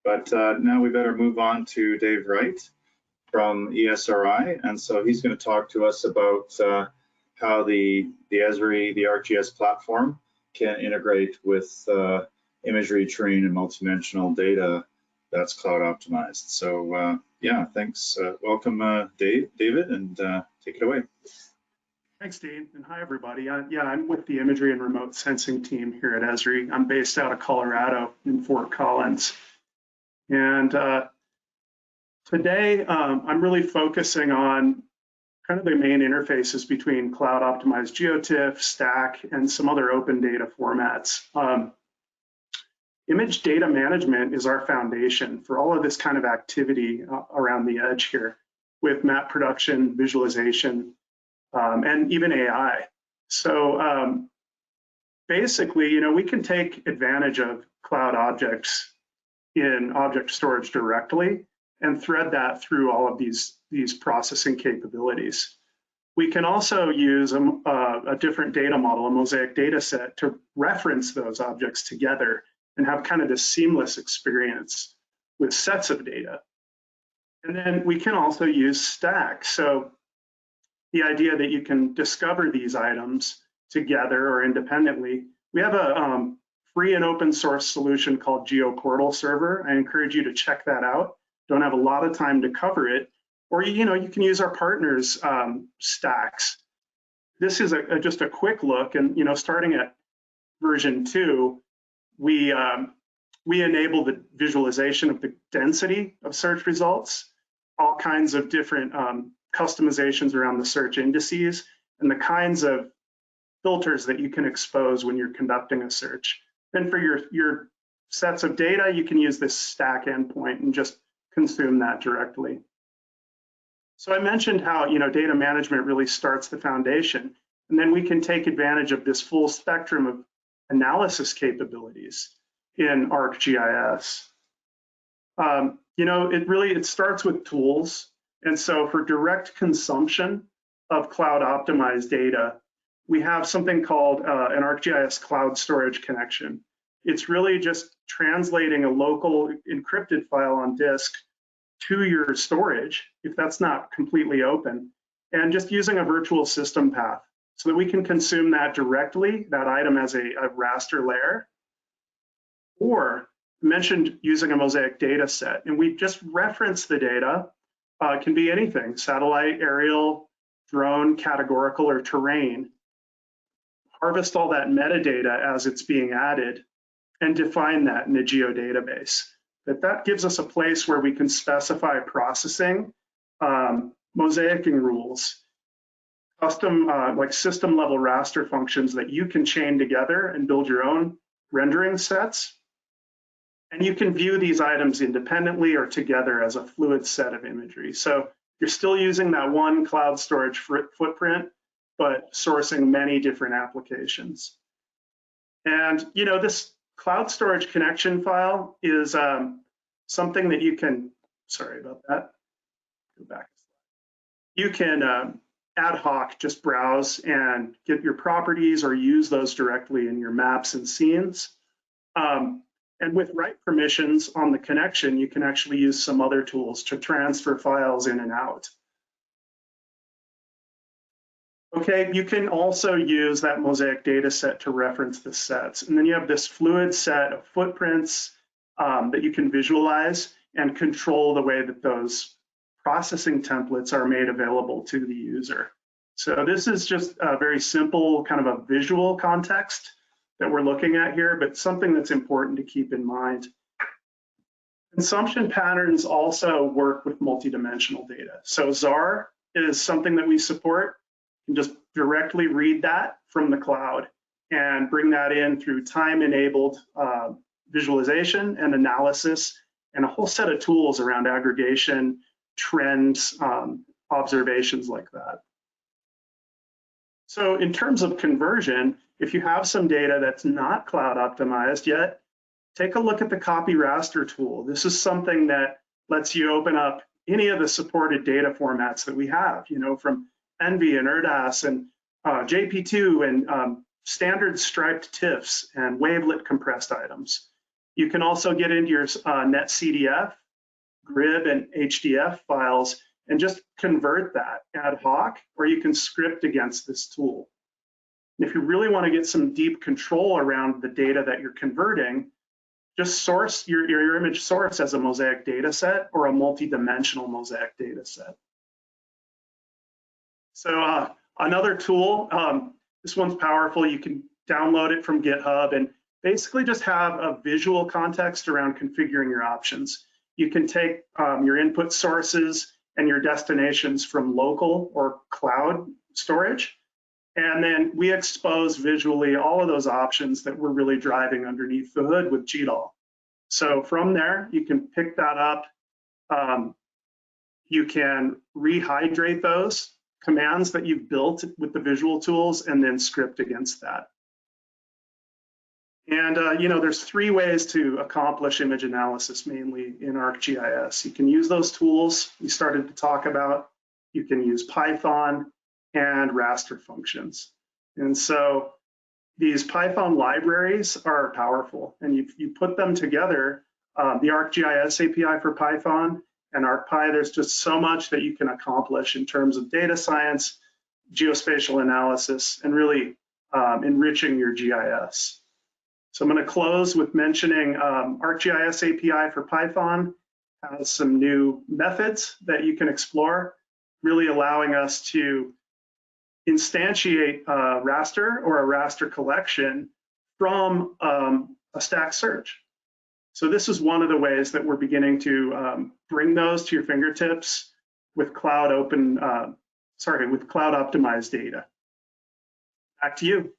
But now we better move on to Dave Wright from ESRI. And so he's going to talk to us about how the ESRI, the ArcGIS platform, can integrate with imagery, terrain, and multidimensional data that's cloud optimized. So yeah, thanks. Welcome, David, and take it away. Thanks, Dean, and hi, everybody. Yeah, I'm with the imagery and remote sensing team here at ESRI. I'm based out of Colorado in Fort Collins. And today, I'm really focusing on kind of the main interfaces between cloud optimized GeoTIFF, STAC, and some other open data formats. Image data management is our foundation for all of this kind of activity around the edge here with map production, visualization, and even AI. So basically, we can take advantage of cloud objects in object storage directly and thread that through all of these processing capabilities. We can also use a different data model, a Mosaic data set, to reference those objects together and have kind of this seamless experience with sets of data. And then we can also use STAC. So the idea that you can discover these items together or independently. We have a free and open source solution called GeoPortal Server. I encourage you to check that out. Don't have a lot of time to cover it. Or you can use our partners' stacks. This is just a quick look, and starting at version 2, we enable the visualization of the density of search results, all kinds of different customizations around the search indices, and the kinds of filters that you can expose when you're conducting a search. Then for your sets of data, you can use this STAC endpoint and just consume that directly. So I mentioned how data management really starts the foundation, and then we can take advantage of this full spectrum of analysis capabilities in ArcGIS. It starts with tools, and so for direct consumption of cloud optimized data, we have something called an ArcGIS cloud storage connection. It's really just translating a local encrypted file on disk to your storage, if that's not completely open, and just using a virtual system path so that we can consume that directly, that item as a raster layer, or mentioned using a Mosaic data set. And we just reference the data. It can be anything, satellite, aerial, drone, categorical, or terrain. Harvest all that metadata as it's being added and define that in a geodatabase. That gives us a place where we can specify processing, mosaicing rules, custom like system level raster functions that you can chain together and build your own rendering sets. And you can view these items independently or together as a fluid set of imagery. So you're still using that one cloud storage footprint, but sourcing many different applications. And this cloud storage connection file is something that you can, sorry about that, go back. You can ad hoc just browse and get your properties or use those directly in your maps and scenes. And with Wright permissions on the connection, you can actually use some other tools to transfer files in and out. Okay, you can also use that Mosaic data set to reference the sets. And then you have this fluid set of footprints that you can visualize and control the way that those processing templates are made available to the user. So this is just a very simple kind of a visual context that we're looking at here, but something that's important to keep in mind. Consumption patterns also work with multidimensional data. So Zarr is something that we support. You can just directly read that from the cloud and bring that in through time-enabled visualization and analysis and a whole set of tools around aggregation, trends, observations like that. So in terms of conversion, if you have some data that's not cloud optimized yet, take a look at the copy raster tool. This is something that lets you open up any of the supported data formats that we have, from Envy and ERDAS and JP2 and standard striped TIFFs and wavelet compressed items. You can also get into your netcdf, GRIB, and HDF files and just convert that ad hoc, or you can script against this tool. And if you really want to get some deep control around the data that you're converting, just source your image source as a Mosaic data set or a multidimensional Mosaic data set. So another tool, this one's powerful. You can download it from GitHub and basically just have a visual context around configuring your options. You can take your input sources and your destinations from local or cloud storage, and then we expose visually all of those options that we're really driving underneath the hood with GDAL. So from there, you can pick that up. You can rehydrate those commands that you've built with the visual tools and then script against that. And there's 3 ways to accomplish image analysis, mainly in ArcGIS. You can use those tools we started to talk about. You can use Python and raster functions. And so these Python libraries are powerful, and you put them together, the ArcGIS API for Python and ArcPy, there's just so much that you can accomplish in terms of data science, geospatial analysis, and really enriching your GIS. So I'm going to close with mentioning ArcGIS API for Python has some new methods that you can explore, really allowing us to instantiate a raster or a raster collection from a STAC search. So this is one of the ways that we're beginning to bring those to your fingertips with cloud optimized data. Back to you.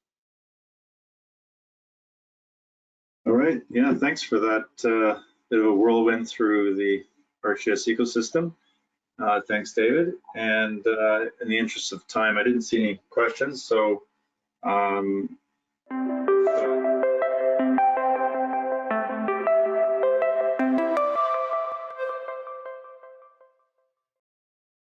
All right, yeah, thanks for that bit of a whirlwind through the ArcGIS ecosystem. Thanks, David. And in the interest of time, I didn't see any questions, so